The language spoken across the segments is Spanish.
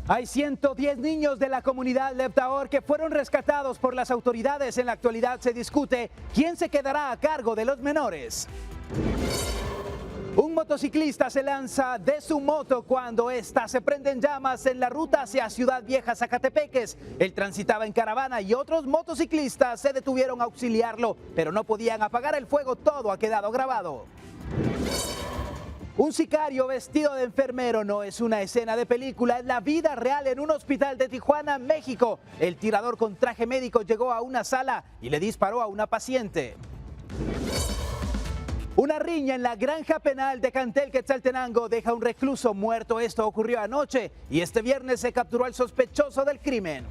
Hay 110 niños de la comunidad Leptahor que fueron rescatados por las autoridades. En la actualidad se discute quién se quedará a cargo de los menores. Un motociclista se lanza de su moto cuando ésta se prende en llamas en la ruta hacia Ciudad Vieja, Zacatepeques. Él transitaba en caravana y otros motociclistas se detuvieron a auxiliarlo, pero no podían apagar el fuego. Todo ha quedado grabado. Un sicario vestido de enfermero no es una escena de película, es la vida real en un hospital de Tijuana, México. El tirador con traje médico llegó a una sala y le disparó a una paciente. Una riña en la granja penal de Cantel, Quetzaltenango, deja a un recluso muerto. Esto ocurrió anoche y este viernes se capturó al sospechoso del crimen.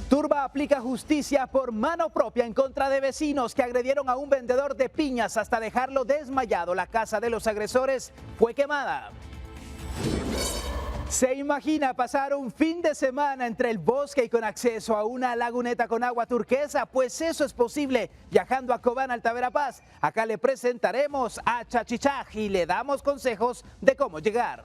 Turba aplica justicia por mano propia en contra de vecinos que agredieron a un vendedor de piñas hasta dejarlo desmayado. La casa de los agresores fue quemada. ¿Se imagina pasar un fin de semana entre el bosque y con acceso a una laguneta con agua turquesa? Pues eso es posible viajando a Cobán, Alta Verapaz. Acá le presentaremos a Chachichaj y le damos consejos de cómo llegar.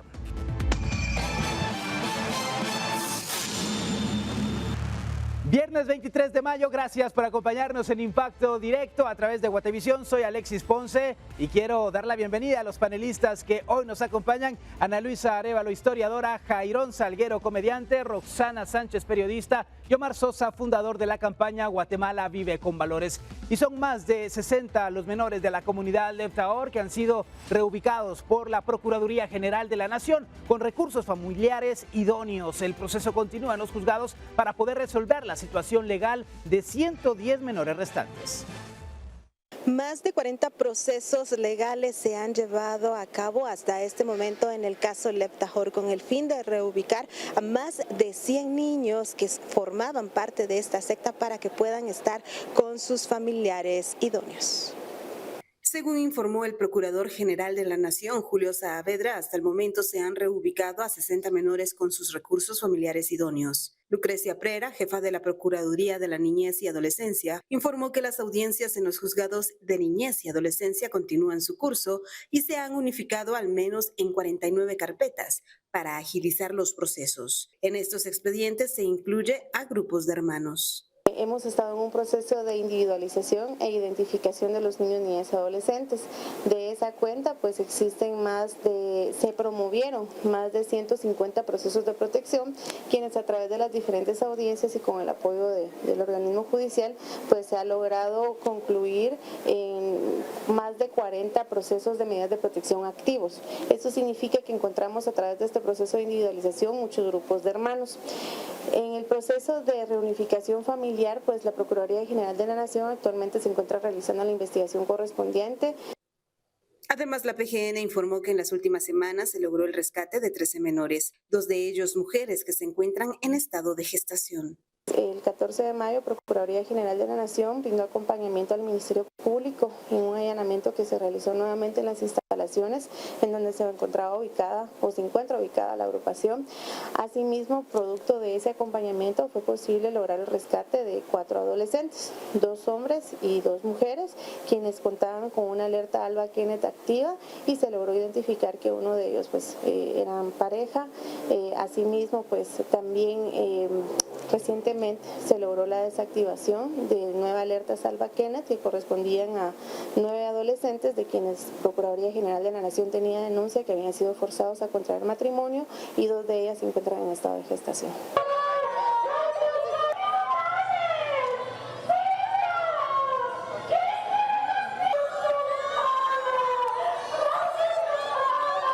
Viernes 23 de mayo, gracias por acompañarnos en Impacto Directo a través de Guatevisión. Soy Alexis Ponce y quiero dar la bienvenida a los panelistas que hoy nos acompañan. Ana Luisa Arévalo, historiadora; Jairón Salguero, comediante; Roxana Sánchez, periodista; y Omar Sosa, fundador de la campaña Guatemala Vive con Valores. Y son más de 60 los menores de la comunidad Leptahor que han sido reubicados por la Procuraduría General de la Nación con recursos familiares idóneos. El proceso continúa en los juzgados para poder resolver la situación legal de 110 menores restantes. Más de 40 procesos legales se han llevado a cabo hasta este momento en el caso Leptahor con el fin de reubicar a más de 100 niños que formaban parte de esta secta para que puedan estar con sus familiares idóneos. Según informó el Procurador General de la Nación, Julio Saavedra, hasta el momento se han reubicado a 60 menores con sus recursos familiares idóneos. Lucrecia Prera, jefa de la Procuraduría de la Niñez y Adolescencia, informó que las audiencias en los juzgados de niñez y adolescencia continúan su curso y se han unificado al menos en 49 carpetas para agilizar los procesos. En estos expedientes se incluye a grupos de hermanos. Hemos estado en un proceso de individualización e identificación de los niños, niñas y adolescentes. De esa cuenta, pues se promovieron más de 150 procesos de protección, quienes a través de las diferentes audiencias y con el apoyo del organismo judicial, pues se ha logrado concluir en más de 40 procesos de medidas de protección activos. Esto significa que encontramos a través de este proceso de individualización muchos grupos de hermanos. En el proceso de reunificación familiar, pues la Procuraduría General de la Nación actualmente se encuentra realizando la investigación correspondiente. Además, la PGN informó que en las últimas semanas se logró el rescate de 13 menores, 2 de ellos mujeres que se encuentran en estado de gestación. El 14 de mayo, Procuraduría General de la Nación brindó acompañamiento al Ministerio Público en un allanamiento que se realizó nuevamente en las instalaciones en donde se encontraba ubicada o se encuentra ubicada la agrupación. Asimismo, producto de ese acompañamiento fue posible lograr el rescate de 4 adolescentes, 2 hombres y 2 mujeres, quienes contaban con una alerta Alba Kenneth activa y se logró identificar que uno de ellos pues eran pareja. Asimismo, pues también recientemente se logró la desactivación de 9 alertas Alba Kenneth que correspondían a 9 adolescentes de quienes Procuraduría General de la Nación tenía denuncia que habían sido forzados a contraer matrimonio y 2 de ellas se encuentran en estado de gestación.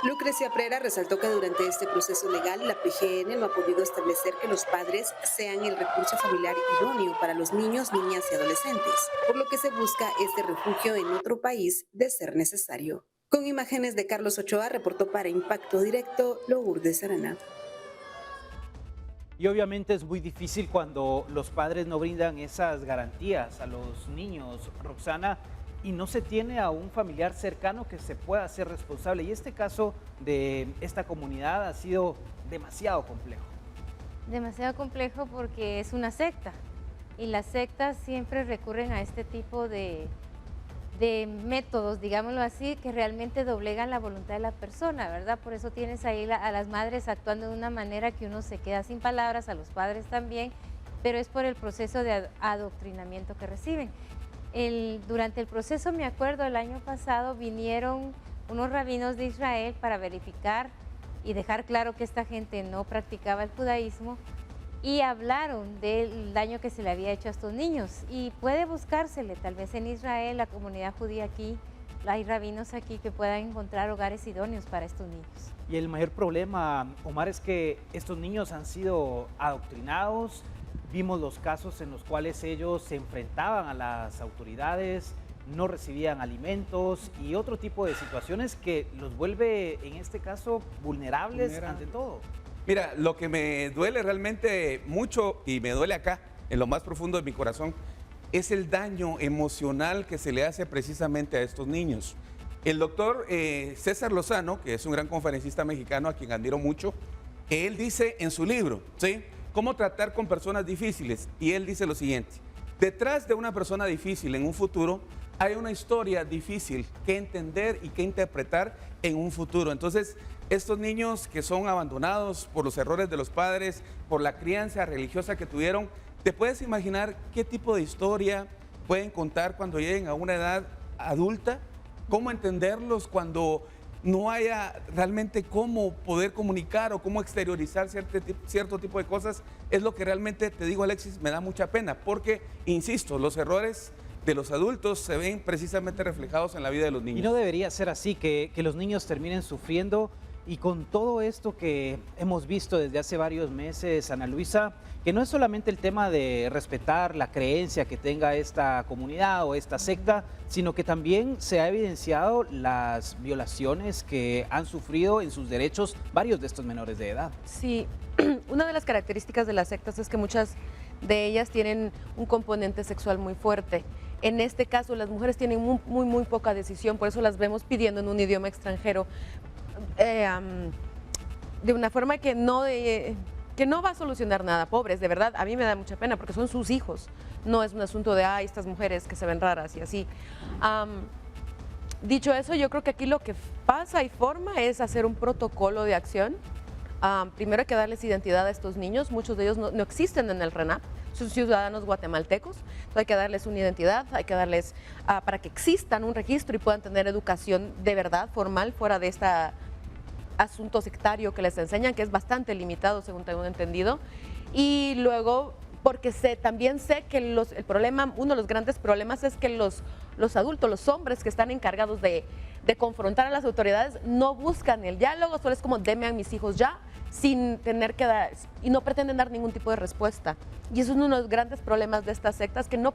Lucrecia Prera resaltó que durante este proceso legal la PGN no ha podido establecer que los padres sean el recurso familiar idóneo para los niños, niñas y adolescentes, por lo que se busca este refugio en otro país de ser necesario. Con imágenes de Carlos Ochoa, reportó para Impacto Directo, Lourdes Arana. Y obviamente es muy difícil cuando los padres no brindan esas garantías a los niños, Roxana, y no se tiene a un familiar cercano que se pueda hacer responsable. Y este caso de esta comunidad ha sido demasiado complejo. Demasiado complejo porque es una secta y las sectas siempre recurren a este tipo de de métodos, digámoslo así, que realmente doblegan la voluntad de la persona, ¿verdad? Por eso tienes ahí a las madres actuando de una manera que uno se queda sin palabras, a los padres también, pero es por el proceso de adoctrinamiento que reciben. Durante el proceso, me acuerdo, el año pasado vinieron unos rabinos de Israel para verificar y dejar claro que esta gente no practicaba el judaísmo, y hablaron del daño que se le había hecho a estos niños. Y puede buscársele, tal vez en Israel, la comunidad judía aquí, hay rabinos aquí que puedan encontrar hogares idóneos para estos niños. Y el mayor problema, Omar, es que estos niños han sido adoctrinados. Vimos los casos en los cuales ellos se enfrentaban a las autoridades, no recibían alimentos y otro tipo de situaciones que los vuelve, en este caso, vulnerables ante todo. Mira, lo que me duele realmente mucho y me duele acá, en lo más profundo de mi corazón, es el daño emocional que se le hace precisamente a estos niños. El doctor César Lozano, que es un gran conferencista mexicano a quien admiro mucho, él dice en su libro, ¿sí?, cómo tratar con personas difíciles, y él dice lo siguiente: detrás de una persona difícil en un futuro hay una historia difícil que entender y que interpretar en un futuro. Entonces, estos niños que son abandonados por los errores de los padres, por la crianza religiosa que tuvieron, ¿te puedes imaginar qué tipo de historia pueden contar cuando lleguen a una edad adulta? ¿Cómo entenderlos cuando no haya realmente cómo poder comunicar o cómo exteriorizar cierto tipo de cosas? Es lo que realmente, te digo, Alexis, me da mucha pena, porque, insisto, los errores de los adultos se ven precisamente reflejados en la vida de los niños. Y no debería ser así, que los niños terminen sufriendo. Y con todo esto que hemos visto desde hace varios meses, Ana Luisa, que no es solamente el tema de respetar la creencia que tenga esta comunidad o esta secta, sino que también se ha evidenciado las violaciones que han sufrido en sus derechos varios de estos menores de edad. Sí, una de las características de las sectas es que muchas de ellas tienen un componente sexual muy fuerte. En este caso, las mujeres tienen muy poca decisión, por eso las vemos pidiendo en un idioma extranjero, de una forma que no va a solucionar nada. Pobres, de verdad, a mí me da mucha pena porque son sus hijos, no es un asunto de, ay, estas mujeres que se ven raras y así. Dicho eso, yo creo que aquí lo que pasa y forma es hacer un protocolo de acción. Primero hay que darles identidad a estos niños, muchos de ellos no existen en el RENAP, son ciudadanos guatemaltecos, entonces hay que darles una identidad, hay que darles para que existan un registro y puedan tener educación de verdad, formal, fuera de este asunto sectario que les enseñan, que es bastante limitado según tengo entendido. Y luego, porque también sé que el problema, uno de los grandes problemas es que los adultos, los hombres que están encargados de confrontar a las autoridades no buscan el diálogo, solo es como deme a mis hijos ya, sin tener que dar, y no pretenden dar ningún tipo de respuesta. Y eso es uno de los grandes problemas de estas sectas, que no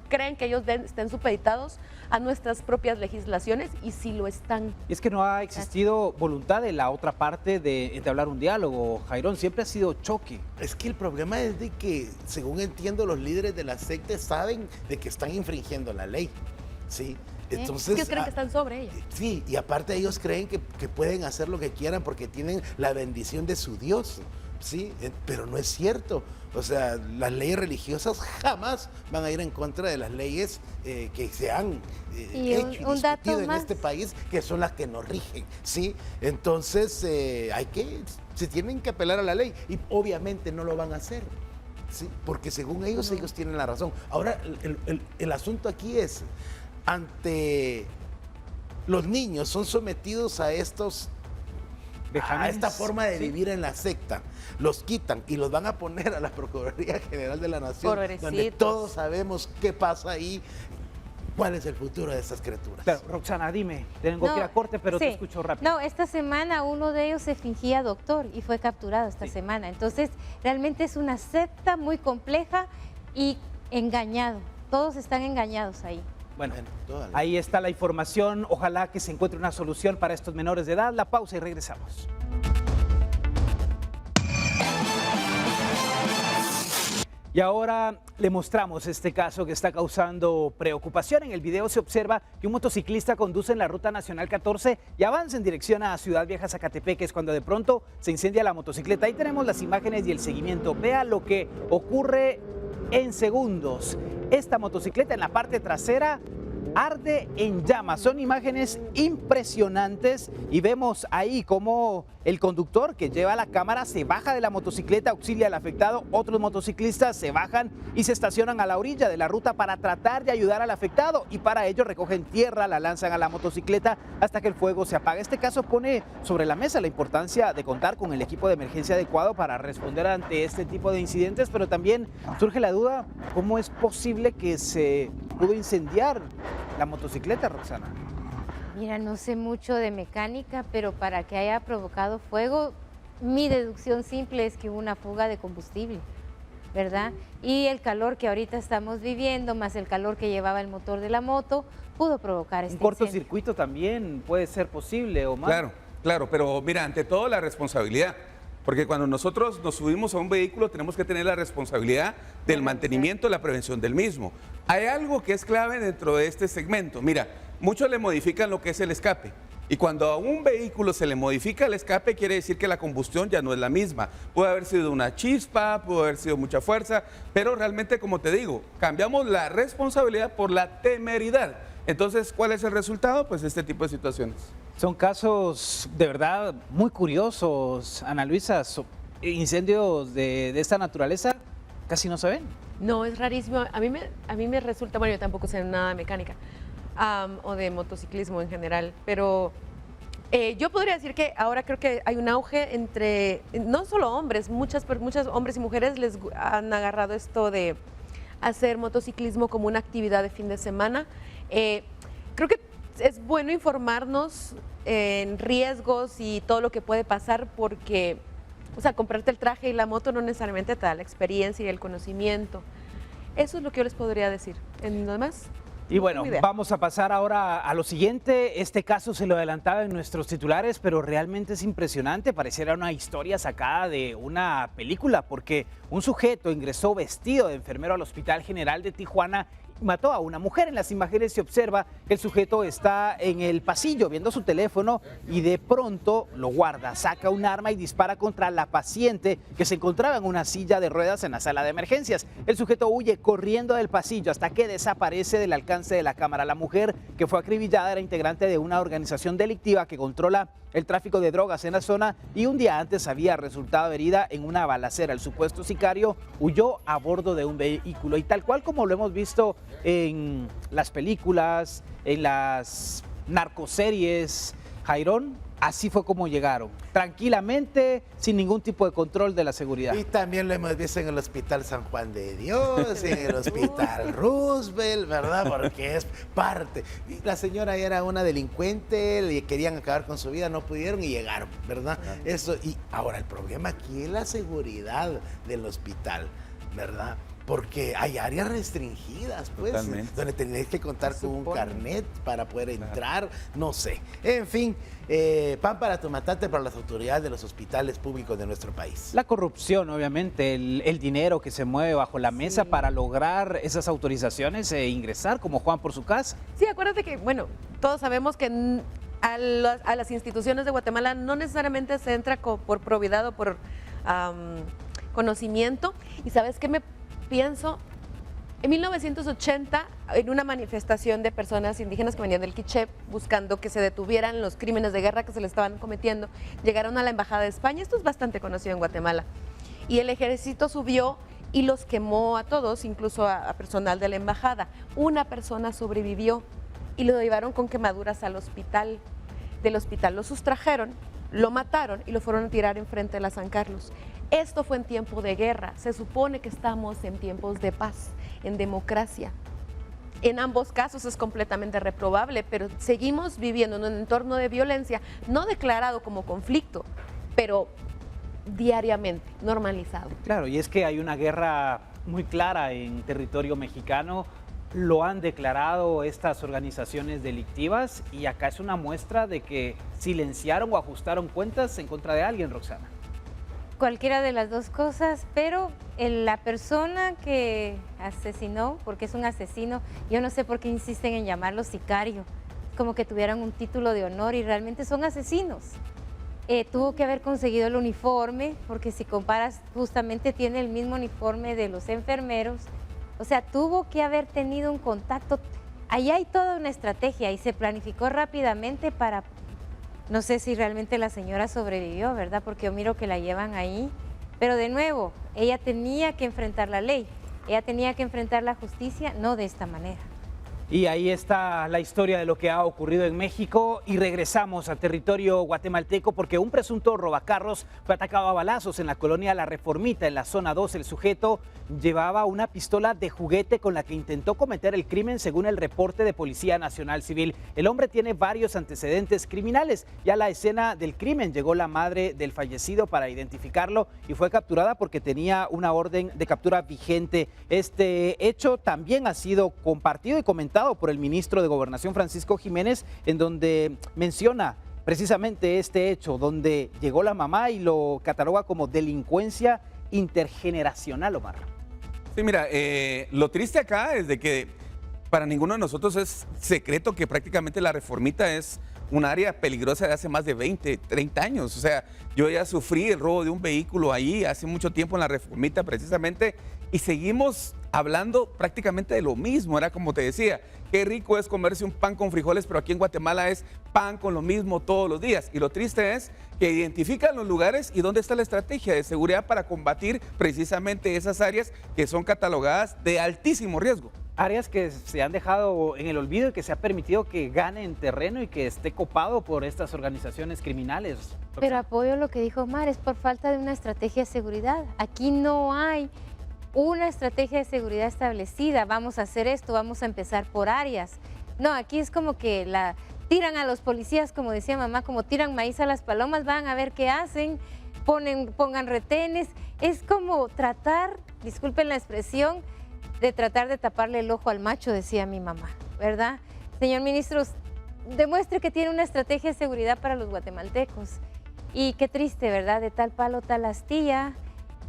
creen que ellos estén supeditados a nuestras propias legislaciones, y sí lo están. Y es que no ha existido voluntad de la otra parte de entablar un diálogo, Jairón, siempre ha sido choque. Es que el problema es de que, según entiendo, los líderes de la secta saben de que están infringiendo la ley, ¿sí? Entonces, ellos creen que están sobre ella. Sí, y aparte ellos creen que pueden hacer lo que quieran porque tienen la bendición de su Dios, ¿sí? Pero no es cierto. O sea, las leyes religiosas jamás van a ir en contra de las leyes que se han hecho y discutido en este país, que son las que nos rigen, ¿sí? Entonces, se tienen que apelar a la ley y obviamente no lo van a hacer, ¿sí? Porque según ellos, ellos tienen la razón. Ahora, el asunto aquí es, ante los niños son sometidos a esta forma de vivir en la secta, los quitan y los van a poner a la Procuraduría General de la Nación, donde todos sabemos qué pasa ahí, cuál es el futuro de estas criaturas. Pero, Roxana, dime, tengo que ir a corte, pero te escucho rápido. No, esta semana uno de ellos se fingía doctor y fue capturado esta semana. Entonces, realmente es una secta muy compleja y engañado. Todos están engañados ahí. Bueno, ahí está la información. Ojalá que se encuentre una solución para estos menores de edad. La pausa y regresamos. Y ahora le mostramos este caso que está causando preocupación. En el video se observa que un motociclista conduce en la Ruta Nacional 14 y avanza en dirección a Ciudad Vieja, Zacatepeques, cuando de pronto se incendia la motocicleta. Ahí tenemos las imágenes y el seguimiento. Vea lo que ocurre en segundos. Esta motocicleta en la parte trasera arde en llamas. Son imágenes impresionantes y vemos ahí cómo el conductor que lleva la cámara se baja de la motocicleta, auxilia al afectado. Otros motociclistas se bajan y se estacionan a la orilla de la ruta para tratar de ayudar al afectado, y para ello recogen tierra, la lanzan a la motocicleta hasta que el fuego se apaga. Este caso pone sobre la mesa la importancia de contar con el equipo de emergencia adecuado para responder ante este tipo de incidentes, pero también surge la duda, ¿cómo es posible que se pudo incendiar la motocicleta, Roxana? Mira, no sé mucho de mecánica, pero para que haya provocado fuego, mi deducción simple es que hubo una fuga de combustible, ¿verdad? Y el calor que ahorita estamos viviendo, más el calor que llevaba el motor de la moto, pudo provocar este Un incendio. cortocircuito también puede ser posible, o más. Claro, claro, pero mira, ante todo la responsabilidad. Porque cuando nosotros nos subimos a un vehículo tenemos que tener la responsabilidad del mantenimiento y la prevención del mismo. Hay algo que es clave dentro de este segmento. Mira, muchos le modifican lo que es el escape. Y cuando a un vehículo se le modifica el escape, quiere decir que la combustión ya no es la misma. Puede haber sido una chispa, puede haber sido mucha fuerza, pero realmente, como te digo, cambiamos la responsabilidad por la temeridad. Entonces, ¿cuál es el resultado? Pues este tipo de situaciones. Son casos de verdad muy curiosos, Ana Luisa. Incendios de esta naturaleza casi no se ven. No, es rarísimo. A mí me resulta, bueno, yo tampoco sé nada de mecánica o de motociclismo en general, pero yo podría decir que ahora creo que hay un auge entre, no solo hombres, muchos hombres y mujeres les han agarrado esto de hacer motociclismo como una actividad de fin de semana. Creo que es bueno informarnos en riesgos y todo lo que puede pasar, porque, o sea, comprarte el traje y la moto no necesariamente te da la experiencia y el conocimiento. Eso es lo que yo les podría decir. ¿En lo demás? Y bueno, vamos a pasar ahora a lo siguiente. Este caso se lo adelantaba en nuestros titulares, pero realmente es impresionante. Pareciera una historia sacada de una película, porque un sujeto ingresó vestido de enfermero al Hospital General de Tijuana y mató a una mujer. En las imágenes se observa que el sujeto está en el pasillo viendo su teléfono y de pronto lo guarda, saca un arma y dispara contra la paciente que se encontraba en una silla de ruedas en la sala de emergencias. El sujeto huye corriendo del pasillo hasta que desaparece del alcance de la cámara. La mujer que fue acribillada era integrante de una organización delictiva que controla el tráfico de drogas en la zona y un día antes había resultado herida en una balacera. El supuesto sicario huyó a bordo de un vehículo y tal cual como lo hemos visto en las películas, en las narcoseries, Jairón, así fue como llegaron, tranquilamente, sin ningún tipo de control de la seguridad. Y también lo hemos visto en el Hospital San Juan de Dios, en el Hospital Roosevelt, ¿verdad? Porque es parte. Y la señora era una delincuente, le querían acabar con su vida, no pudieron y llegaron, ¿verdad? Eso, y ahora el problema aquí es la seguridad del hospital, ¿verdad? Porque hay áreas restringidas, pues, totalmente, donde tenés que contar con un carnet para poder entrar, no sé. En fin, pan para tu matate para las autoridades de los hospitales públicos de nuestro país. La corrupción, obviamente, el dinero que se mueve bajo la mesa para lograr esas autorizaciones e ingresar como Juan por su casa. Sí, acuérdate que, bueno, todos sabemos que a las instituciones de Guatemala no necesariamente se entra por probidad o por conocimiento. ¿Y sabes qué me pienso? En 1980, en una manifestación de personas indígenas que venían del Quiché buscando que se detuvieran los crímenes de guerra que se le estaban cometiendo, llegaron a la Embajada de España. Esto es bastante conocido en Guatemala. Y el ejército subió y los quemó a todos, incluso a personal de la embajada. Una persona sobrevivió y lo llevaron con quemaduras al hospital. Del hospital lo sustrajeron, lo mataron y lo fueron a tirar enfrente de la San Carlos. Esto fue en tiempo de guerra. Se supone que estamos en tiempos de paz, en democracia. En ambos casos es completamente reprobable, pero seguimos viviendo en un entorno de violencia, no declarado como conflicto, pero diariamente normalizado. Claro, y es que hay una guerra muy clara en territorio mexicano. Lo han declarado estas organizaciones delictivas y acá es una muestra de que silenciaron o ajustaron cuentas en contra de alguien, Roxana. Cualquiera de las dos cosas, pero la persona que asesinó, porque es un asesino, yo no sé por qué insisten en llamarlo sicario, como que tuvieran un título de honor y realmente son asesinos. Tuvo que haber conseguido el uniforme, porque si comparas, justamente tiene el mismo uniforme de los enfermeros. O sea, tuvo que haber tenido un contacto Ahí hay toda una estrategia y se planificó rápidamente para, no sé si realmente la señora sobrevivió, ¿verdad? Porque yo miro que la llevan ahí, pero de nuevo, ella tenía que enfrentar la ley, ella tenía que enfrentar la justicia, no de esta manera. Y ahí está la historia de lo que ha ocurrido en México y regresamos a territorio guatemalteco porque un presunto robacarros fue atacado a balazos en la colonia La Reformita, en la zona 2. El sujeto llevaba una pistola de juguete con la que intentó cometer el crimen según el reporte de Policía Nacional Civil. El hombre tiene varios antecedentes criminales. Ya a la escena del crimen llegó la madre del fallecido para identificarlo y fue capturada porque tenía una orden de captura vigente. Este hecho también ha sido compartido y comentado por el ministro de Gobernación Francisco Jiménez, en donde menciona precisamente este hecho, donde llegó la mamá y lo cataloga como delincuencia intergeneracional, Omar. Sí, mira, lo triste acá es de que para ninguno de nosotros es secreto que prácticamente La Reformita es un área peligrosa de hace más de 20, 30 años. O sea, yo ya sufrí el robo de un vehículo ahí hace mucho tiempo en La Reformita precisamente y seguimos hablando prácticamente de lo mismo. Era como te decía, qué rico es comerse un pan con frijoles, pero aquí en Guatemala es pan con lo mismo todos los días. Y lo triste es que identifican los lugares y dónde está la estrategia de seguridad para combatir precisamente esas áreas que son catalogadas de altísimo riesgo. Áreas que se han dejado en el olvido y que se ha permitido que gane en terreno y que esté copado por estas organizaciones criminales. Pero apoyo lo que dijo Omar, es por falta de una estrategia de seguridad. Aquí no hay una estrategia de seguridad establecida, vamos a hacer esto, vamos a empezar por áreas. No, aquí es como que tiran a los policías, como decía mamá, como tiran maíz a las palomas, van a ver qué hacen, pongan retenes. Es como tratar, disculpen la expresión, de tratar de taparle el ojo al macho, decía mi mamá, ¿verdad? Señor ministro, demuestre que tiene una estrategia de seguridad para los guatemaltecos. Y qué triste, ¿verdad? De tal palo, tal astilla.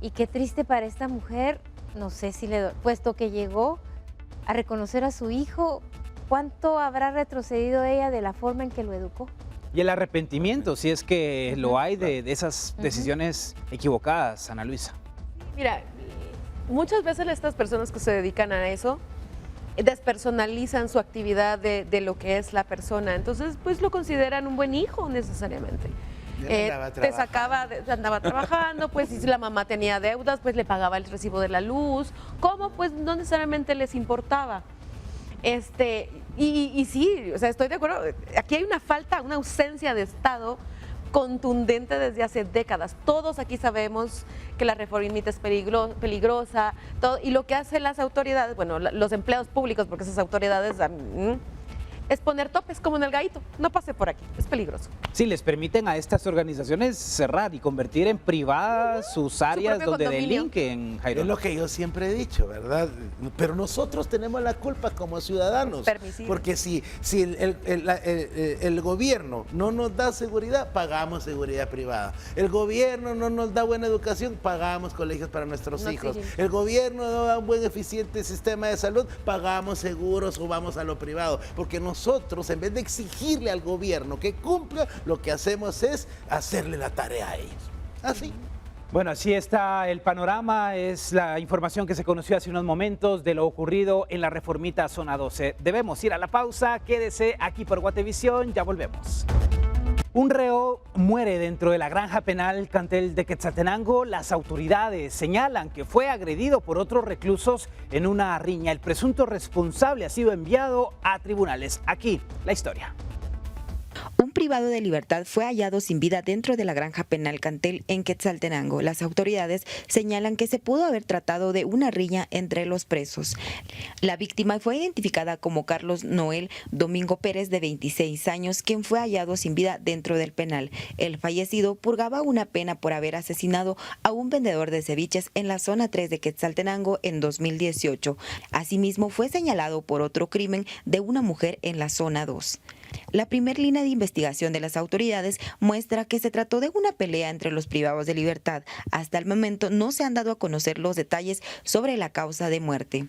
Y qué triste para esta mujer, no sé si puesto que llegó a reconocer a su hijo, ¿cuánto habrá retrocedido ella de la forma en que lo educó? Y el arrepentimiento, si es que lo hay, de esas decisiones equivocadas, Ana Luisa. Mira, muchas veces estas personas que se dedican a eso despersonalizan su actividad de lo que es la persona, entonces pues lo consideran un buen hijo necesariamente. Andaba trabajando, pues si la mamá tenía deudas, pues le pagaba el recibo de la luz, ¿cómo? Pues no necesariamente les importaba. Y sí, o sea, estoy de acuerdo, aquí hay una ausencia de Estado contundente desde hace décadas. Todos aquí sabemos que la reformita es peligrosa, y lo que hacen las autoridades, bueno, los empleados públicos, porque esas autoridades es poner topes como en el Gallito, no pase por aquí, es peligroso. Sí, les permiten a estas organizaciones cerrar y convertir en privadas sus áreas donde delinquen, Jairo. Es lo que yo siempre he dicho, ¿verdad? Pero nosotros tenemos la culpa como ciudadanos. Porque si el gobierno no nos da seguridad, pagamos seguridad privada. El gobierno no nos da buena educación, pagamos colegios para nuestros hijos. El gobierno no da un buen eficiente sistema de salud, pagamos seguros o vamos a lo privado. Porque nosotros, en vez de exigirle al gobierno que cumpla, lo que hacemos es hacerle la tarea a ellos. Así. Bueno, así está el panorama, es la información que se conoció hace unos momentos de lo ocurrido en La Reformita, zona 12. Debemos ir a la pausa, quédese aquí por Guatevisión, ya volvemos. Un reo muere dentro de la granja penal Cantel de Quetzaltenango. Las autoridades señalan que fue agredido por otros reclusos en una riña. El presunto responsable ha sido enviado a tribunales. Aquí la historia. Un privado de libertad fue hallado sin vida dentro de la granja penal Cantel en Quetzaltenango. Las autoridades señalan que se pudo haber tratado de una riña entre los presos. La víctima fue identificada como Carlos Noel Domingo Pérez, de 26 años, quien fue hallado sin vida dentro del penal. El fallecido purgaba una pena por haber asesinado a un vendedor de ceviches en la zona 3 de Quetzaltenango en 2018. Asimismo, fue señalado por otro crimen de una mujer en la zona 2. La primera línea de investigación de las autoridades muestra que se trató de una pelea entre los privados de libertad. Hasta el momento no se han dado a conocer los detalles sobre la causa de muerte.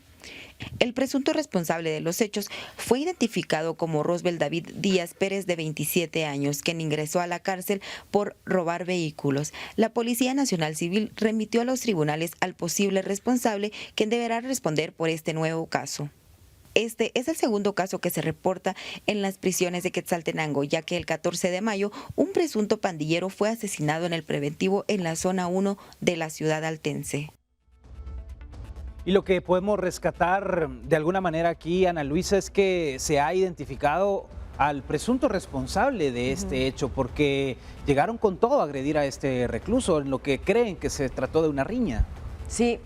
El presunto responsable de los hechos fue identificado como Rosbel David Díaz Pérez, de 27 años, quien ingresó a la cárcel por robar vehículos. La Policía Nacional Civil remitió a los tribunales al posible responsable, quien deberá responder por este nuevo caso. Este es el segundo caso que se reporta en las prisiones de Quetzaltenango, ya que el 14 de mayo un presunto pandillero fue asesinado en el preventivo en la zona 1 de la ciudad altense. Y lo que podemos rescatar de alguna manera aquí, Ana Luisa, es que se ha identificado al presunto responsable de este hecho, porque llegaron con todo a agredir a este recluso, en lo que creen que se trató de una riña. Sí,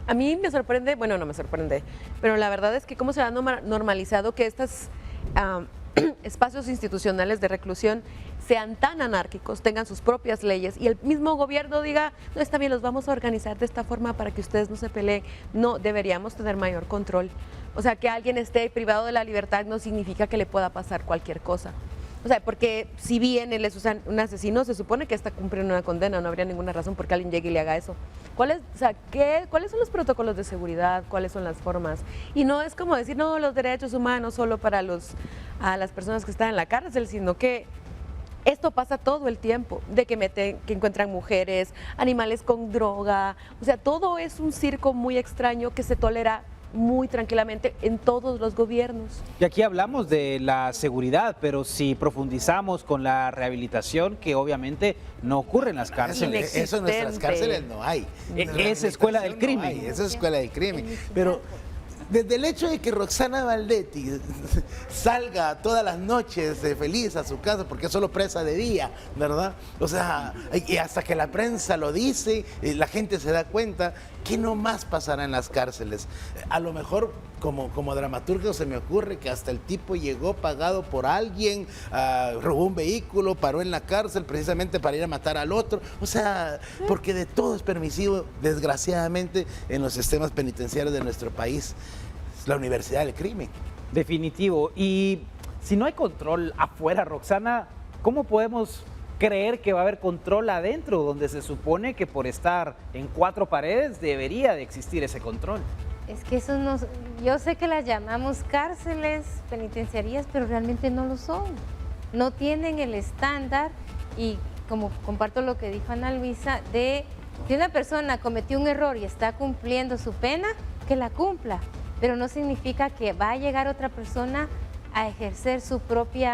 a mí me sorprende, bueno, no me sorprende, pero la verdad es que cómo se ha normalizado que estos espacios institucionales de reclusión sean tan anárquicos, tengan sus propias leyes y el mismo gobierno diga, no, está bien, los vamos a organizar de esta forma para que ustedes no se peleen. No, deberíamos tener mayor control. O sea, que alguien esté privado de la libertad no significa que le pueda pasar cualquier cosa. O sea, porque si bien él es un asesino, se supone que está cumpliendo una condena, no habría ninguna razón por qué alguien llegue y le haga eso. ¿Cuáles son los protocolos de seguridad? ¿Cuáles son las formas? Y no es como decir, no, los derechos humanos solo para a las personas que están en la cárcel, sino que esto pasa todo el tiempo, de que encuentran mujeres, animales con droga, o sea, todo es un circo muy extraño que se tolera muy tranquilamente en todos los gobiernos. Y aquí hablamos de la seguridad, pero si profundizamos con la rehabilitación, que obviamente no ocurre en las cárceles. Eso en nuestras cárceles no hay. Es escuela del crimen. No hay, eso es escuela del crimen. Pero desde el hecho de que Roxana Valdetti salga todas las noches feliz a su casa, porque es solo presa de día, ¿verdad? O sea, y hasta que la prensa lo dice, la gente se da cuenta, ¿qué no más pasará en las cárceles? A lo mejor, como dramaturgo, se me ocurre que hasta el tipo llegó pagado por alguien, robó un vehículo, paró en la cárcel precisamente para ir a matar al otro. O sea, porque de todo es permisivo, desgraciadamente, en los sistemas penitenciarios de nuestro país. La universidad del crimen. Definitivo. Y si no hay control afuera, Roxana, ¿cómo podemos creer que va a haber control adentro, donde se supone que por estar en cuatro paredes debería de existir ese control? Es que eso no, yo sé que las llamamos cárceles, penitenciarías, pero realmente no lo son. No tienen el estándar y como comparto lo que dijo Ana Luisa, de que una persona cometió un error y está cumpliendo su pena, que la cumpla, pero no significa que va a llegar otra persona a ejercer su propio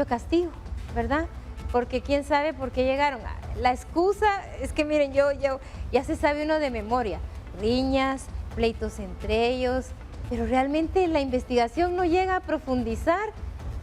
castigo, ¿verdad? Porque quién sabe por qué llegaron. La excusa es que miren, ya se sabe uno de memoria, riñas, pleitos entre ellos, pero realmente la investigación no llega a profundizar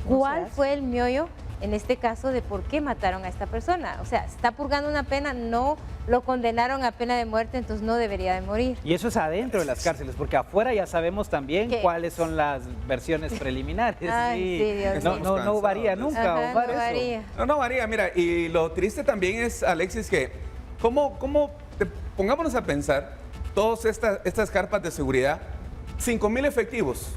cuál fue el meollo, en este caso, de por qué mataron a esta persona. O sea, está purgando una pena, no lo condenaron a pena de muerte, entonces no debería de morir. Y eso es adentro de las cárceles, porque afuera ya sabemos también cuáles son las versiones preliminares. Ay, sí, Dios mío. No varía nunca. Ajá, Omar, no varía. No varía, mira, y lo triste también es, Alexis, que pongámonos a pensar, todas estas carpas de seguridad, 5,000 efectivos,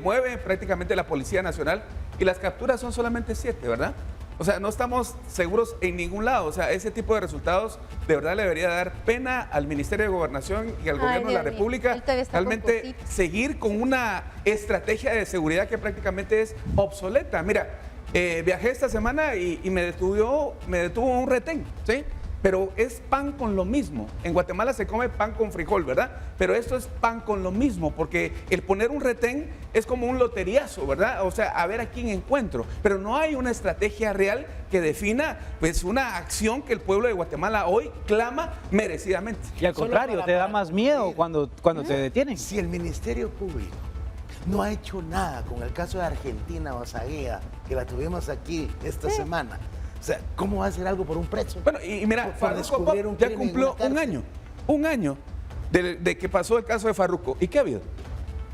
mueve prácticamente la Policía Nacional y las capturas son solamente 7, ¿verdad? O sea, no estamos seguros en ningún lado. O sea, ese tipo de resultados de verdad le debería dar pena al Ministerio de Gobernación y al Gobierno de la República. Realmente seguir con una estrategia de seguridad que prácticamente es obsoleta. Mira, viajé esta semana y me detuvo un retén, ¿sí? Pero es pan con lo mismo. En Guatemala se come pan con frijol, ¿verdad? Pero esto es pan con lo mismo, porque el poner un retén es como un loteriazo, ¿verdad? O sea, a ver a quién encuentro. Pero no hay una estrategia real que defina, pues, una acción que el pueblo de Guatemala hoy clama merecidamente. Y al contrario, te da más miedo cuando te detienen. Si el Ministerio Público no ha hecho nada con el caso de Argentina Osaguea, que la tuvimos aquí esta semana, o sea, ¿cómo va a hacer algo por un preso? Bueno, y mira, Farruko ya cumplió un año de que pasó el caso de Farruko. ¿Y qué ha habido?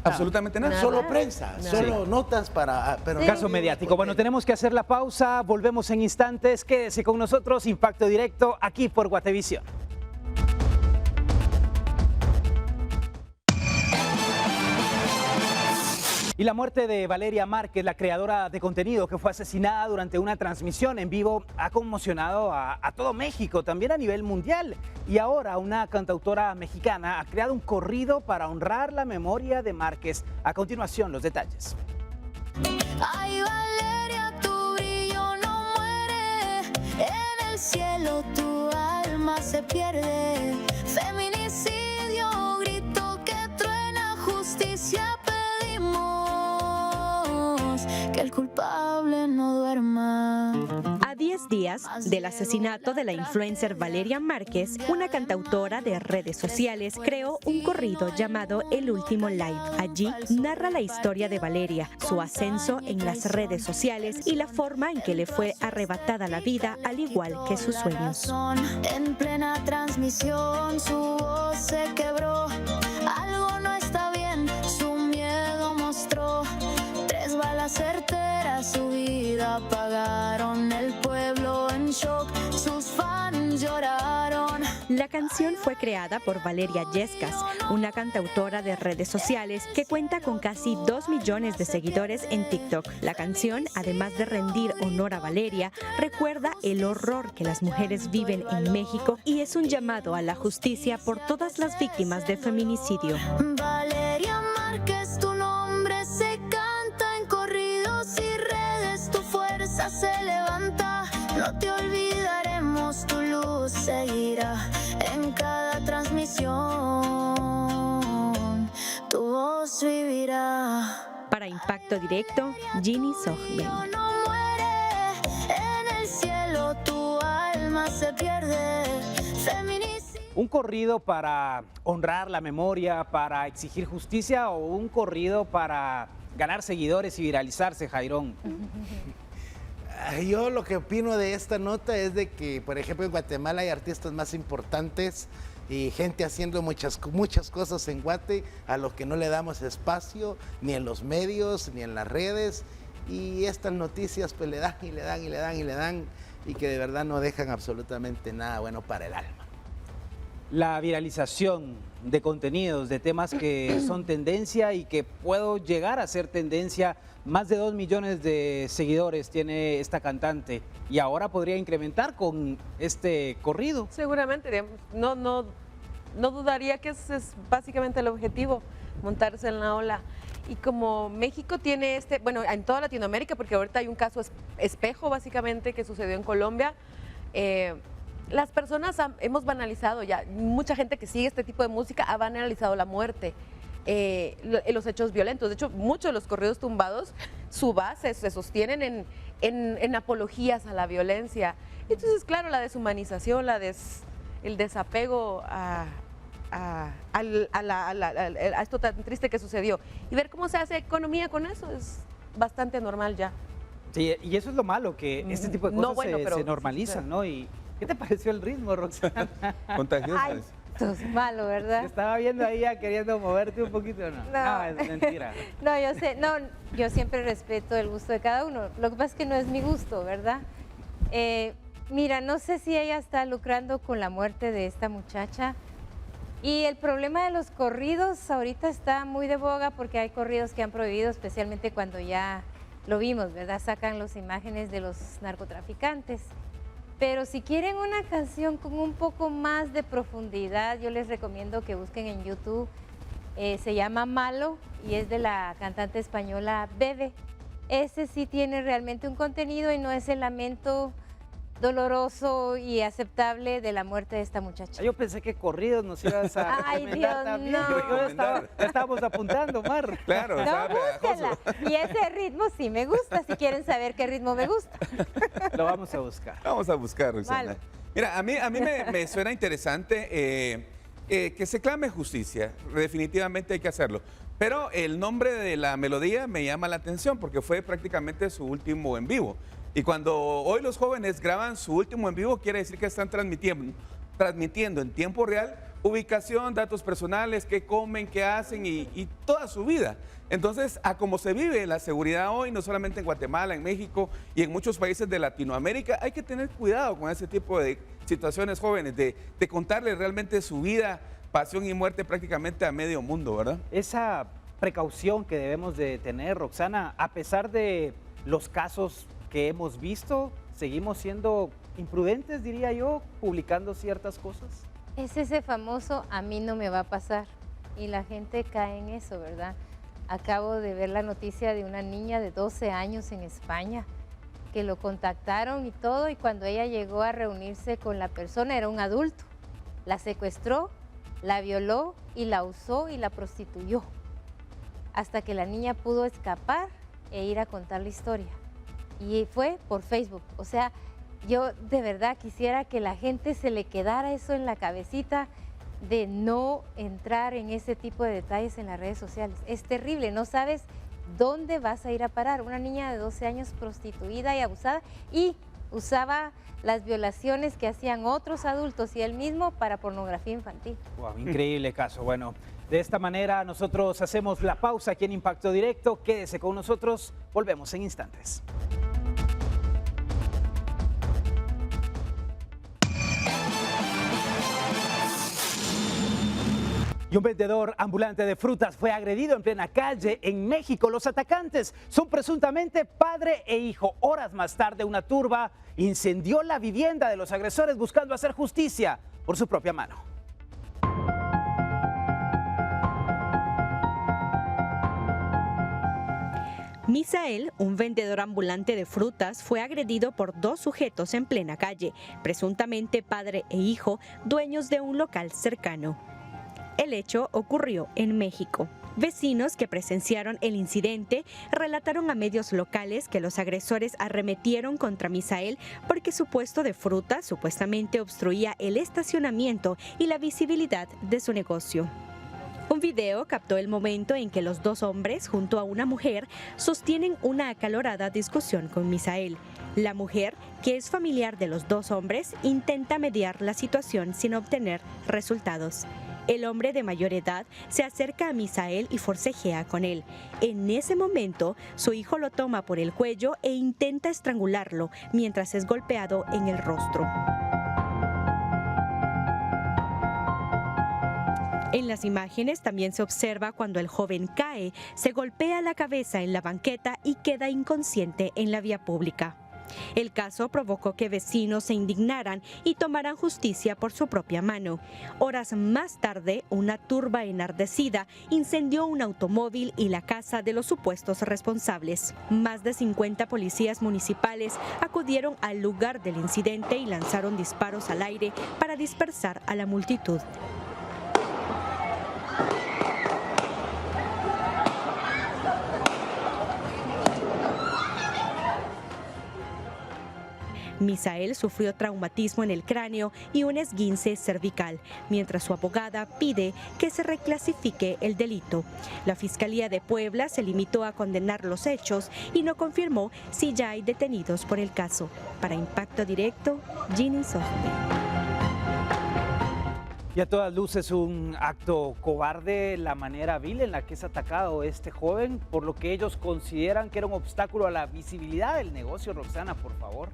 Absolutamente nada. Solo prensa, solo notas para... Pero caso mediático. Bueno, tenemos que hacer la pausa, volvemos en instantes. Quédese con nosotros, Impacto Directo, aquí por Guatevisión. Y la muerte de Valeria Márquez, la creadora de contenido que fue asesinada durante una transmisión en vivo, ha conmocionado a todo México, también a nivel mundial. Y ahora una cantautora mexicana ha creado un corrido para honrar la memoria de Márquez. A continuación, los detalles. Ay, Valeria, tu brillo no muere, en el cielo tu alma se pierde. Feminicidio, grito que truena, justicia. que el culpable no duerma. A 10 días del asesinato de la influencer Valeria Márquez, una cantautora de redes sociales creó un corrido llamado El Último Live. Allí narra la historia de Valeria, su ascenso en las redes sociales y la forma en que le fue arrebatada la vida, al igual que sus sueños. En plena transmisión su voz se quebró, algo no está bien, su miedo mostró. 3 balas certeras su vida apagaron, el pueblo en shock, sus fans lloraron. La canción fue creada por Valeria Yescas, una cantautora de redes sociales que cuenta con casi 2 millones de seguidores en TikTok. La canción, además de rendir honor a Valeria, recuerda el horror que las mujeres viven en México y es un llamado a la justicia por todas las víctimas de feminicidio. Valeria Márquez, tu nombre se canta en corridos y redes, tu fuerza se levanta, no te olvidaremos, tu luz seguirá en cada transmisión, tu voz vivirá. Para Impacto Directo, Ginny Sogben. No muere, en el cielo tu alma se pierde. ¿Un corrido para honrar la memoria, para exigir justicia o un corrido para ganar seguidores y viralizarse, Jairón? Yo lo que opino de esta nota es de que, por ejemplo, en Guatemala hay artistas más importantes y gente haciendo muchas cosas en Guate a los que no le damos espacio, ni en los medios, ni en las redes. Y estas noticias pues le dan y le dan y le dan y le dan y que de verdad no dejan absolutamente nada bueno para el alma. La viralización de contenidos, de temas que son tendencia y que puedo llegar a ser tendencia. Más de 2 millones de seguidores tiene esta cantante y ahora podría incrementar con este corrido. Seguramente, digamos, no dudaría que ese es básicamente el objetivo, montarse en la ola. Y como México tiene bueno, en toda Latinoamérica, porque ahorita hay un caso espejo básicamente que sucedió en Colombia, las personas hemos banalizado ya, mucha gente que sigue este tipo de música ha banalizado la muerte, los hechos violentos. De hecho, muchos de los corridos tumbados, su base se sostienen en apologías a la violencia. Entonces, claro, la deshumanización, el desapego a esto tan triste que sucedió y ver cómo se hace economía con eso es bastante normal ya. Sí, y eso es lo malo, que este tipo de cosas se normalizan, ¿no? Y ¿qué te pareció el ritmo, Roxana? Contagiosa. Ay, esto es malo, ¿verdad? Te estaba viendo ahí ya queriendo moverte un poquito, ¿no? No, es mentira. No, yo sé, yo siempre respeto el gusto de cada uno. Lo que pasa es que no es mi gusto, ¿verdad? Mira, no sé si ella está lucrando con la muerte de esta muchacha. Y el problema de los corridos ahorita está muy de boga porque hay corridos que han prohibido, especialmente cuando ya lo vimos, ¿verdad? Sacan las imágenes de los narcotraficantes. Pero si quieren una canción con un poco más de profundidad, yo les recomiendo que busquen en YouTube. Se llama Malo y es de la cantante española Bebe. Ese sí tiene realmente un contenido y no es el lamento doloroso y aceptable de la muerte de esta muchacha. Yo pensé que corridos nos ibas a Ay, recomendar Dios, también. no. Estábamos apuntando, Mar. Claro, No, estaba pegajoso. búsquela. Y ese ritmo sí me gusta, si quieren saber qué ritmo me gusta. Lo vamos a buscar. Vamos a buscar, Roxana. Vale. Mira, a mí me suena interesante que se clame justicia. Definitivamente hay que hacerlo. Pero el nombre de la melodía me llama la atención porque fue prácticamente su último en vivo. Y cuando hoy los jóvenes graban su último en vivo, quiere decir que están transmitiendo en tiempo real ubicación, datos personales, qué comen, qué hacen y toda su vida. Entonces, a cómo se vive la seguridad hoy, no solamente en Guatemala, en México y en muchos países de Latinoamérica, hay que tener cuidado con ese tipo de situaciones jóvenes, de contarles realmente su vida, pasión y muerte prácticamente a medio mundo, ¿verdad? Esa precaución que debemos de tener, Roxana, a pesar de los casos que hemos visto, seguimos siendo imprudentes, diría yo, publicando ciertas cosas. Es ese famoso "a mí no me va a pasar" y la gente cae en eso, ¿verdad? Acabo de ver la noticia de una niña de 12 años en España que lo contactaron y todo, y cuando ella llegó a reunirse con la persona era un adulto. La secuestró, la violó y la usó y la prostituyó. Hasta que la niña pudo escapar e ir a contar la historia. Y fue por Facebook. O sea, yo de verdad quisiera que la gente se le quedara eso en la cabecita de no entrar en ese tipo de detalles en las redes sociales. Es terrible, no sabes dónde vas a ir a parar. Una niña de 12 años prostituida y abusada y usaba las violaciones que hacían otros adultos y él mismo para pornografía infantil. Wow, increíble caso. Bueno, de esta manera nosotros hacemos la pausa aquí en Impacto Directo. Quédese con nosotros, volvemos en instantes. Y un vendedor ambulante de frutas fue agredido en plena calle en México. Los atacantes son presuntamente padre e hijo. Horas más tarde, una turba incendió la vivienda de los agresores buscando hacer justicia por su propia mano. Misael, un vendedor ambulante de frutas, fue agredido por dos sujetos en plena calle, presuntamente padre e hijo, dueños de un local cercano. El hecho ocurrió en México. Vecinos que presenciaron el incidente relataron a medios locales que los agresores arremetieron contra Misael porque su puesto de frutas supuestamente obstruía el estacionamiento y la visibilidad de su negocio. Un video captó el momento en que los dos hombres, junto a una mujer, sostienen una acalorada discusión con Misael. La mujer, que es familiar de los dos hombres, intenta mediar la situación sin obtener resultados. El hombre de mayor edad se acerca a Misael y forcejea con él. En ese momento, su hijo lo toma por el cuello e intenta estrangularlo mientras es golpeado en el rostro. En las imágenes también se observa cuando el joven cae, se golpea la cabeza en la banqueta y queda inconsciente en la vía pública. El caso provocó que vecinos se indignaran y tomaran justicia por su propia mano. Horas más tarde, una turba enardecida incendió un automóvil y la casa de los supuestos responsables. Más de 50 policías municipales acudieron al lugar del incidente y lanzaron disparos al aire para dispersar a la multitud. Misael sufrió traumatismo en el cráneo y un esguince cervical, mientras su abogada pide que se reclasifique el delito. La Fiscalía de Puebla se limitó a condenar los hechos y no confirmó si ya hay detenidos por el caso. Para Impacto Directo, Ginny Sofme. Y a todas luces un acto cobarde la manera vil en la que es atacado este joven, por lo que ellos consideran que era un obstáculo a la visibilidad del negocio. Roxana, por favor.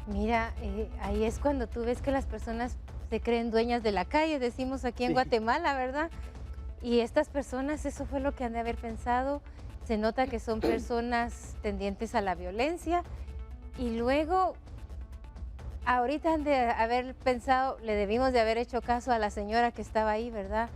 Mira, ahí es cuando tú ves que las personas se creen dueñas de la calle, decimos aquí en Guatemala, ¿verdad? Y estas personas, eso fue lo que han de haber pensado. Se nota que son personas tendientes a la violencia y luego, ahorita han de haber pensado, le debimos de haber hecho caso a la señora que estaba ahí, ¿verdad?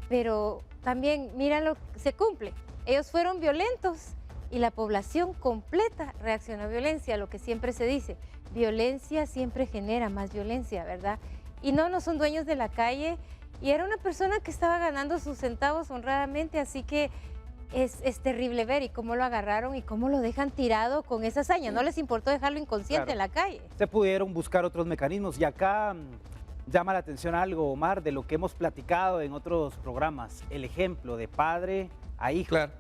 Pero también, míralo, se cumple. Ellos fueron violentos y la población completa reaccionó a violencia, lo que siempre se dice. Violencia siempre genera más violencia, ¿verdad? Y no son dueños de la calle y era una persona que estaba ganando sus centavos honradamente, así que es terrible ver y cómo lo agarraron y cómo lo dejan tirado con esa hazaña. No les importó dejarlo inconsciente en la calle. Se pudieron buscar otros mecanismos y acá llama la atención algo, Omar, de lo que hemos platicado en otros programas, el ejemplo de padre a hijo. Claro.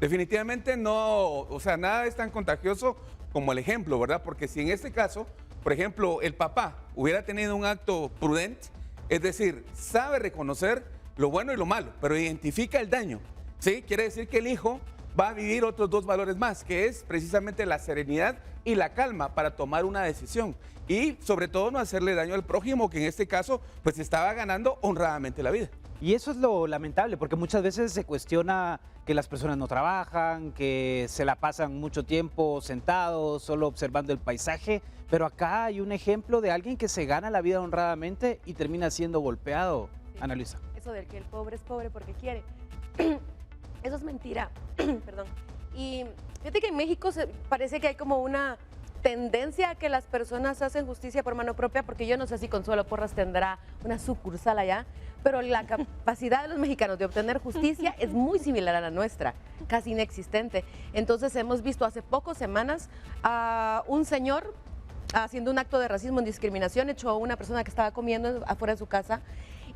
Definitivamente no, o sea, nada es tan contagioso como el ejemplo, ¿verdad? Porque si en este caso, por ejemplo, el papá hubiera tenido un acto prudente, es decir, sabe reconocer lo bueno y lo malo, pero identifica el daño, ¿sí? Quiere decir que el hijo va a vivir otros dos valores más, que es precisamente la serenidad y la calma para tomar una decisión. Y sobre todo no hacerle daño al prójimo, que en este caso pues estaba ganando honradamente la vida. Y eso es lo lamentable, porque muchas veces se cuestiona que las personas no trabajan, que se la pasan mucho tiempo sentados, solo observando el paisaje, pero acá hay un ejemplo de alguien que se gana la vida honradamente y termina siendo golpeado. Sí. Ana Luisa. Eso del que el pobre es pobre porque quiere, eso es mentira, perdón. Y fíjate que en México parece que hay como una tendencia a que las personas hacen justicia por mano propia, porque yo no sé si Consuelo Porras tendrá una sucursal allá, pero la capacidad de los mexicanos de obtener justicia es muy similar a la nuestra, casi inexistente. Entonces hemos visto hace pocas semanas a un señor haciendo un acto de racismo y discriminación, hecho a una persona que estaba comiendo afuera de su casa,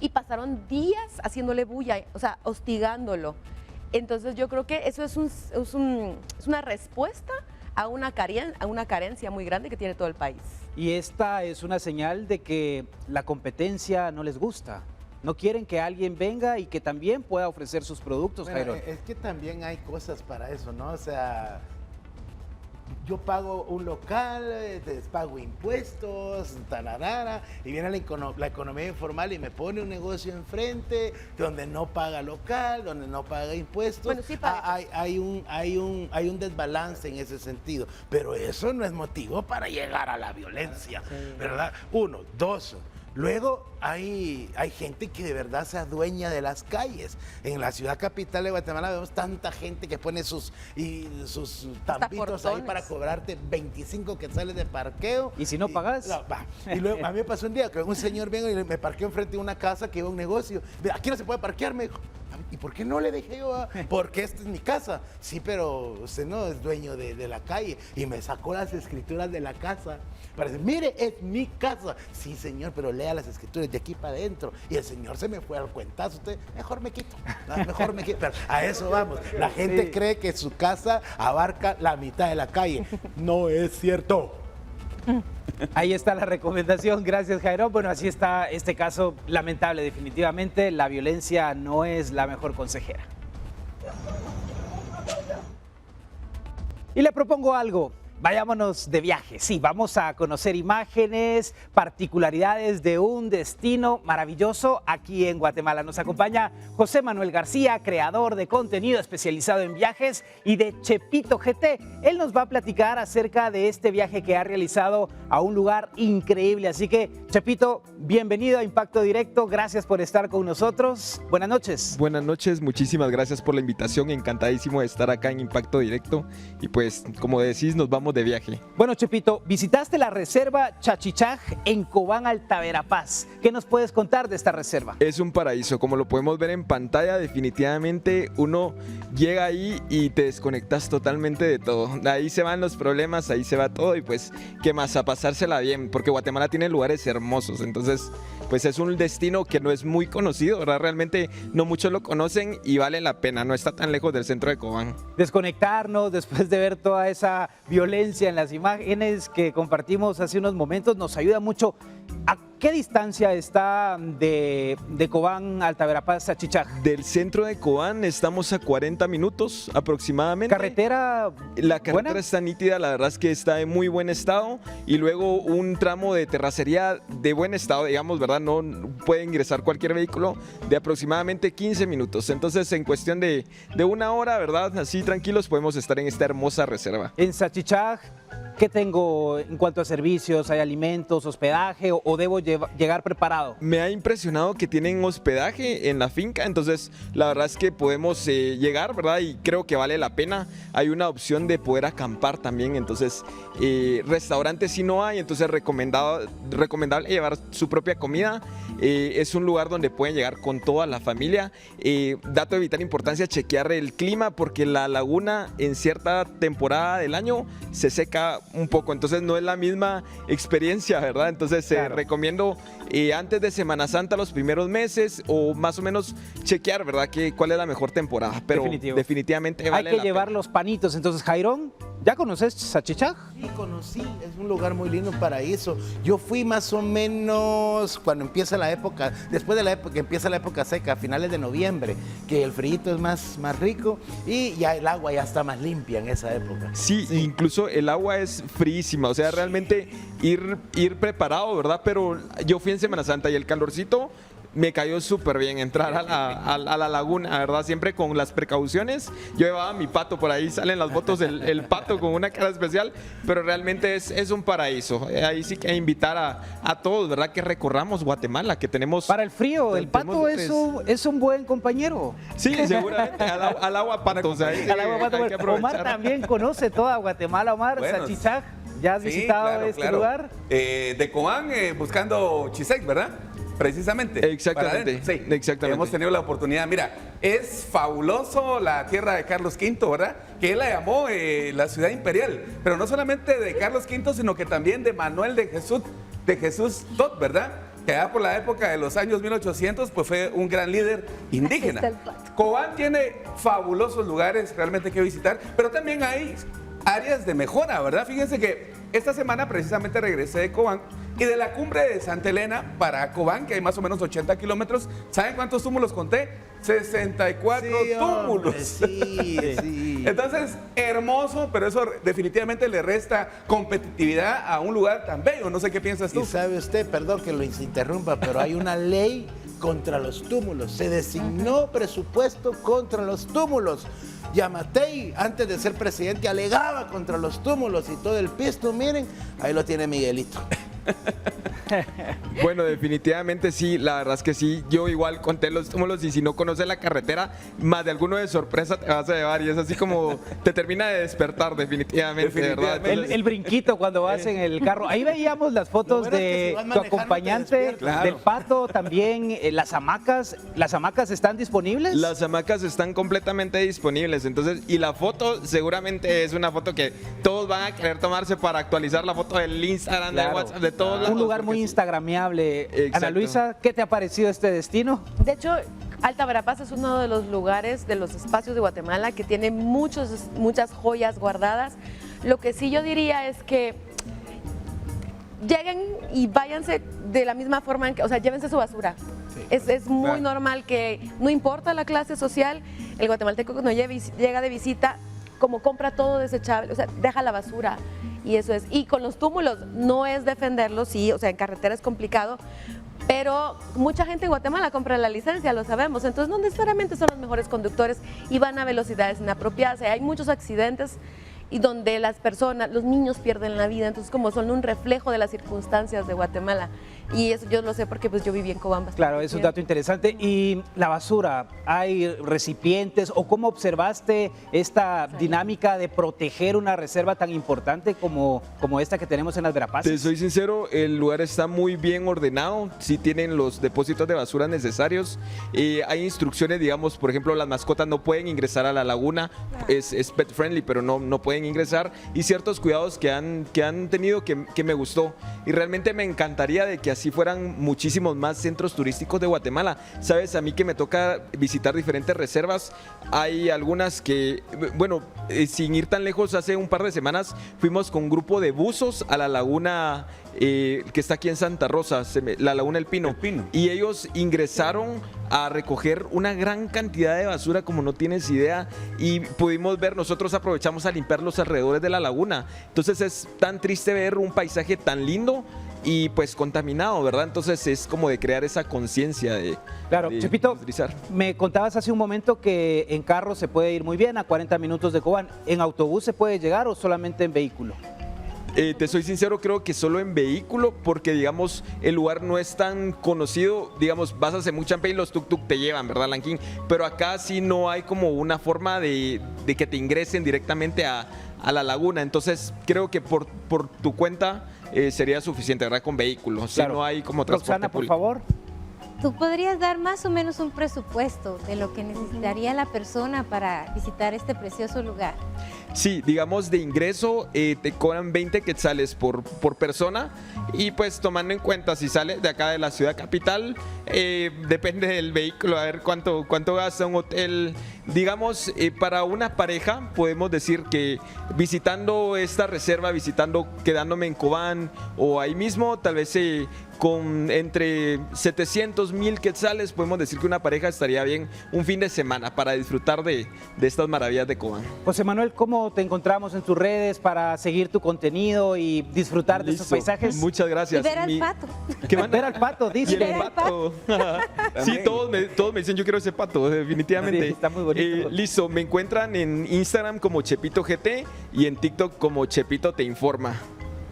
y pasaron días haciéndole bulla, o sea, hostigándolo. Entonces yo creo que eso es una respuesta a una carencia muy grande que tiene todo el país. Y esta es una señal de que la competencia no les gusta. No quieren que alguien venga y que también pueda ofrecer sus productos, Bueno, Jairo. es que también hay cosas para eso, ¿no? O sea, yo pago un local, pago impuestos, tararara, y viene la economía informal y me pone un negocio enfrente donde no paga local, donde no paga impuestos. Bueno, sí paga. Hay un desbalance en ese sentido, pero eso no es motivo para llegar a la violencia, ¿verdad? Uno, dos. Luego hay gente que de verdad se adueña de las calles. En la ciudad capital de Guatemala vemos tanta gente que pone sus tambitos ahí para cobrarte 25 quetzales de parqueo. ¿Y si no pagas? Y luego a mí me pasó un día que un señor vino y me parqueó enfrente de una casa que iba a un negocio. Aquí no se puede parquear, me dijo. ¿Y por qué no le dejé yo? Porque esta es mi casa. Sí, pero usted no es dueño de la calle. Y me sacó las escrituras de la casa. Para decir, mire, es mi casa. Sí, señor, pero lea las escrituras de aquí para adentro. Y el señor se me fue al cuentazo. Usted, mejor me quito. Mejor me quito. Pero a eso vamos. La gente cree que su casa abarca la mitad de la calle. No es cierto. Ahí está la recomendación, gracias Jairo. Bueno, así está este caso lamentable, definitivamente la violencia no es la mejor consejera. Y le propongo algo. Vayámonos de viaje, sí, vamos a conocer imágenes, particularidades de un destino maravilloso aquí en Guatemala. Nos acompaña José Manuel García, creador de contenido especializado en viajes y de Chepito GT. Él nos va a platicar acerca de este viaje que ha realizado a un lugar increíble. Así que, Chepito, bienvenido a Impacto Directo, gracias por estar con nosotros. Buenas noches. Buenas noches, muchísimas gracias por la invitación, encantadísimo de estar acá en Impacto Directo. Y pues, como decís, nos vamos de viaje. Bueno, Chepito, visitaste la reserva Chachichaj en Cobán, Alta Verapaz. ¿Qué nos puedes contar de esta reserva? Es un paraíso, como lo podemos ver en pantalla, definitivamente uno llega ahí y te desconectas totalmente de todo. Ahí se van los problemas, ahí se va todo y pues, ¿qué más? A pasársela bien, porque Guatemala tiene lugares hermosos, entonces, pues es un destino que no es muy conocido, ¿verdad? Realmente no muchos lo conocen y vale la pena, no está tan lejos del centro de Cobán. Desconectarnos después de ver toda esa violencia en las imágenes que compartimos hace unos momentos nos ayuda mucho. ¿A qué distancia está de Cobán, Alta Verapaz, Chachichaj? Del centro de Cobán estamos a 40 minutos aproximadamente. ¿Carretera? La carretera está nítida, la verdad es que está en muy buen estado y luego un tramo de terracería de buen estado, digamos, ¿verdad? No puede ingresar cualquier vehículo de aproximadamente 15 minutos. Entonces, en cuestión de una hora, ¿verdad? Así tranquilos podemos estar en esta hermosa reserva. En Chachichaj, ¿qué tengo en cuanto a servicios? ¿Hay alimentos, hospedaje o debo llegar preparado? Me ha impresionado que tienen hospedaje en la finca, entonces la verdad es que podemos llegar, ¿verdad? Y creo que vale la pena. Hay una opción de poder acampar también, entonces restaurantes sí no hay, entonces recomendable llevar su propia comida. Es un lugar donde pueden llegar con toda la familia. Dato de vital importancia, chequear el clima porque la laguna en cierta temporada del año se seca un poco, entonces no es la misma experiencia, ¿verdad? Entonces claro. Recomiendo antes de Semana Santa los primeros meses o más o menos chequear, ¿verdad? ¿Cuál es la mejor temporada? Pero definitivamente vale Hay que llevar los panitos. Entonces, Jairón, ¿ya conoces Chachichaj? Sí, conocí, es un lugar muy lindo, un paraíso. Yo fui más o menos cuando empieza la época, después de la época, empieza la época seca, a finales de noviembre, que el frío es más rico y ya el agua ya está más limpia en esa época. Sí, incluso el agua es fríísima, o sea, realmente ir preparado, ¿verdad? Pero yo fui en Semana Santa y el calorcito me cayó súper bien entrar a la laguna, ¿verdad? Siempre con las precauciones. Yo llevaba mi pato por ahí, salen las fotos el pato con una cara especial, pero realmente es un paraíso. Ahí sí que invitar a todos, ¿verdad? Que recorramos Guatemala, que tenemos... Para el frío, el pato es un buen compañero. Sí, seguramente, al agua pato. O sea, al agua pato. Omar también conoce toda Guatemala, Omar, bueno, Chachichaj. ¿Ya has visitado este lugar? De Cobán, buscando Chisec, ¿verdad? Precisamente. Exactamente. Sí, exactamente. Hemos tenido la oportunidad. Mira, es fabuloso la tierra de Carlos V, ¿verdad? Que él la llamó la ciudad imperial. Pero no solamente de Carlos V, sino que también de Manuel de Jesús Tot, ¿verdad? Que allá por la época de los años 1800, pues fue un gran líder indígena. Cobán tiene fabulosos lugares realmente que visitar, pero también hay áreas de mejora, ¿verdad? Fíjense que esta semana precisamente regresé de Cobán y de la cumbre de Santa Elena para Cobán, que hay más o menos 80 kilómetros, ¿saben cuántos túmulos conté? 64 túmulos. Sí. Entonces, hermoso, pero eso definitivamente le resta competitividad a un lugar tan bello. No sé qué piensas tú. Y sabe usted, perdón que lo interrumpa, pero hay una ley contra los túmulos. Se designó presupuesto contra los túmulos. Yamatei, antes de ser presidente, alegaba contra los túmulos y todo el pisto. Miren, ahí lo tiene Miguelito. Bueno, definitivamente sí, la verdad es que sí. Yo igual conté los túmulos y si no conoces la carretera, más de alguno de sorpresa te vas a llevar y es así como te termina de despertar definitivamente, ¿verdad? Entonces, El brinquito cuando vas en el carro. Ahí veíamos las fotos de tu acompañante, del Pato, también las hamacas. ¿Las hamacas están disponibles? las hamacas están completamente disponibles, entonces, y la foto seguramente es una foto que todos van a querer tomarse para actualizar la foto del Instagram, del WhatsApp, de todos lados. Un lugar muy instagramiable. Ana Luisa, ¿qué te ha parecido este destino? De hecho, Alta Verapaz es uno de los lugares, de los espacios de Guatemala que tiene muchas joyas guardadas. Lo que sí yo diría es que lleguen y váyanse de la misma forma, o sea, llévense su basura. Es muy normal que, no importa la clase social, el guatemalteco cuando llega de visita, como compra todo desechable, o sea, deja la basura. Y eso es. Y con los túmulos, no es defenderlos, sí, o sea, en carretera es complicado, pero mucha gente en Guatemala compra la licencia, lo sabemos, entonces no necesariamente son los mejores conductores y van a velocidades inapropiadas. Hay muchos accidentes y donde las personas, los niños pierden la vida, entonces como son un reflejo de las circunstancias de Guatemala. Y eso yo lo sé porque pues yo viví en Cobán bastante Claro, es un dato interesante. Y la basura, ¿hay recipientes o cómo observaste esta dinámica de proteger una reserva tan importante como esta que tenemos en las Verapaces? Te soy sincero, el lugar está muy bien ordenado, sí tienen los depósitos de basura necesarios, hay instrucciones, digamos, por ejemplo, las mascotas no pueden ingresar a la laguna, es pet friendly, pero no pueden ingresar, y ciertos cuidados que han tenido que me gustó, y realmente me encantaría de que así fueran muchísimos más centros turísticos de Guatemala. Sabes, a mí que me toca visitar diferentes reservas, hay algunas que, bueno, sin ir tan lejos, hace un par de semanas fuimos con un grupo de buzos a la laguna que está aquí en Santa Rosa, la Laguna El Pino, y ellos ingresaron a recoger una gran cantidad de basura como no tienes idea, y pudimos ver, nosotros aprovechamos a limpiar los alrededores de la laguna, entonces es tan triste ver un paisaje tan lindo y pues contaminado, ¿verdad? Entonces es como de crear esa conciencia de... Claro, Chepito, me contabas hace un momento que en carro se puede ir muy bien, a 40 minutos de Cobán. ¿En autobús se puede llegar o solamente en vehículo? Te soy sincero, creo que solo en vehículo, porque digamos el lugar no es tan conocido, digamos vas a Semuchampey y los tuk-tuk te llevan, ¿verdad, Lanquín? Pero acá sí no hay como una forma de que te ingresen directamente a la laguna, entonces creo que por tu cuenta sería suficiente, ¿verdad? Con vehículos, claro. Si no hay como transporte Roxana, público. por favor. ¿Tú podrías dar más o menos un presupuesto de lo que necesitaría la persona para visitar este precioso lugar? Sí, digamos de ingreso te cobran 20 quetzales por persona, y pues tomando en cuenta si sales de acá de la ciudad capital, depende del vehículo, a ver cuánto gasta un hotel. Digamos, para una pareja podemos decir que visitando esta reserva, quedándome en Cobán o ahí mismo, tal vez con entre 700, 1000 quetzales, podemos decir que una pareja estaría bien un fin de semana para disfrutar de estas maravillas de Cobán. José Manuel, ¿cómo te encontramos en tus redes para seguir tu contenido y disfrutar de estos paisajes? Muchas gracias. Y ver al pato. ¿Qué van? Ver al pato, dice. Y el pato. Sí, todos me dicen yo quiero ese pato, definitivamente. Sí, está muy bonito. Listo, me encuentran en Instagram como Chepito GT y en TikTok como Chepito Te Informa.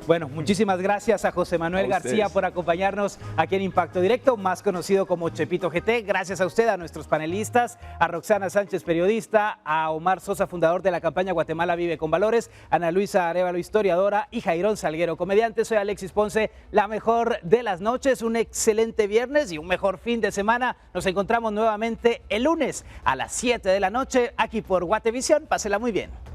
Bueno, muchísimas gracias a José Manuel García por acompañarnos aquí en Impacto Directo, más conocido como Chepito GT. Gracias a usted, a nuestros panelistas, a Roxana Sánchez, periodista, a Omar Sosa, fundador de la campaña Guatemala Vive con Valores, Ana Luisa Arévalo, historiadora, y Jairón Salguero, comediante. Soy Alexis Ponce, la mejor de las noches, un excelente viernes y un mejor fin de semana. Nos encontramos nuevamente el lunes a las 7 de la noche aquí por Guatevisión. Pásela muy bien.